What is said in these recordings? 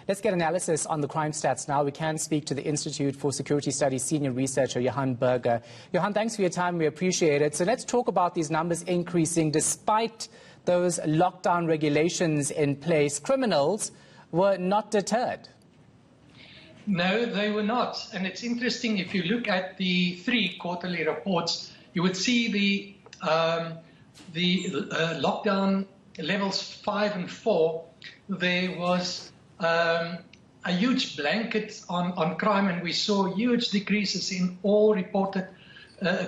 Let's get analysis on the crime stats now. We can speak to the Institute for Security Studies senior researcher, Johan Burger. Johan, thanks for your time. We appreciate it. So let's talk about these numbers increasing despite those lockdown regulations in place. Criminals were not deterred. No, they were not. And it's interesting, if you look at the 3 quarterly reports, you would see the lockdown levels 5 and 4. There was a huge blanket on crime, and we saw huge decreases in all reported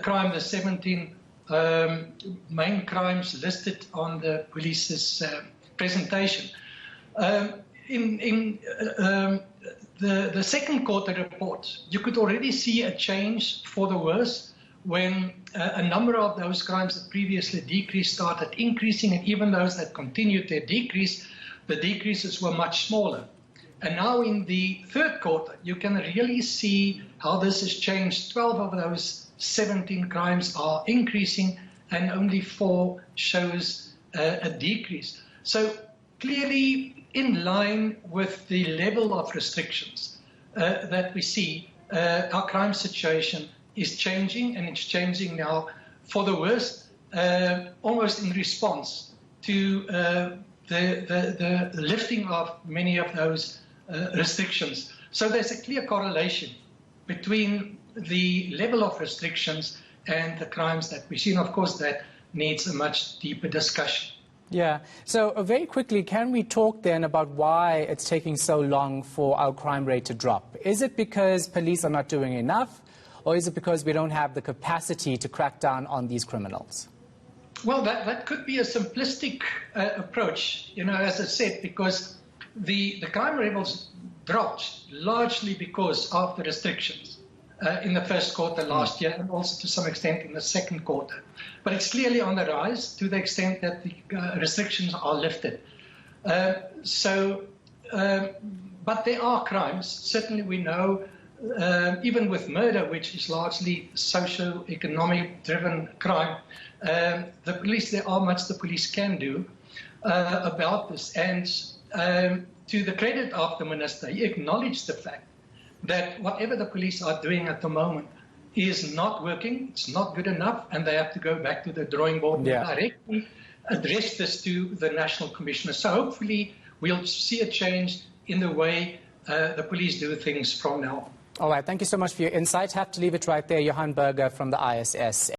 crime, the 17 main crimes listed on the police's presentation. In the second quarter report, you could already see a change for the worse when a number of those crimes that previously decreased started increasing, and even those that continued their decrease, the decreases were much smaller. And now in the third quarter, you can really see how this has changed. 12 of those 17 crimes are increasing, and only 4 shows a decrease. So clearly in line with the level of restrictions that we see, our crime situation is changing, and it's changing now for the worst, almost in response to the lifting of many of those restrictions. So there's a clear correlation between the level of restrictions and the crimes that we see. And of course, that needs a much deeper discussion. Yeah. So very quickly, can we talk then about why it's taking so long for our crime rate to drop? Is it because police are not doing enough, or is it because we don't have the capacity to crack down on these criminals? Well, that could be a simplistic approach, as I said, because the crime levels dropped largely because of the restrictions in the first quarter last year, and also to some extent in the second quarter. But it's clearly on the rise to the extent that the restrictions are lifted. But there are crimes. Certainly we know, even with murder, which is largely socio-economic driven crime, the police, there are much the police can do about this. And to the credit of the minister, he acknowledged the fact that whatever the police are doing at the moment is not working, it's not good enough, and they have to go back to the drawing board and directly address this to the National Commissioner. So hopefully we'll see a change in the way the police do things from now on. All right, thank you so much for your insight. Have to leave it right there. Johan Burger from the ISS.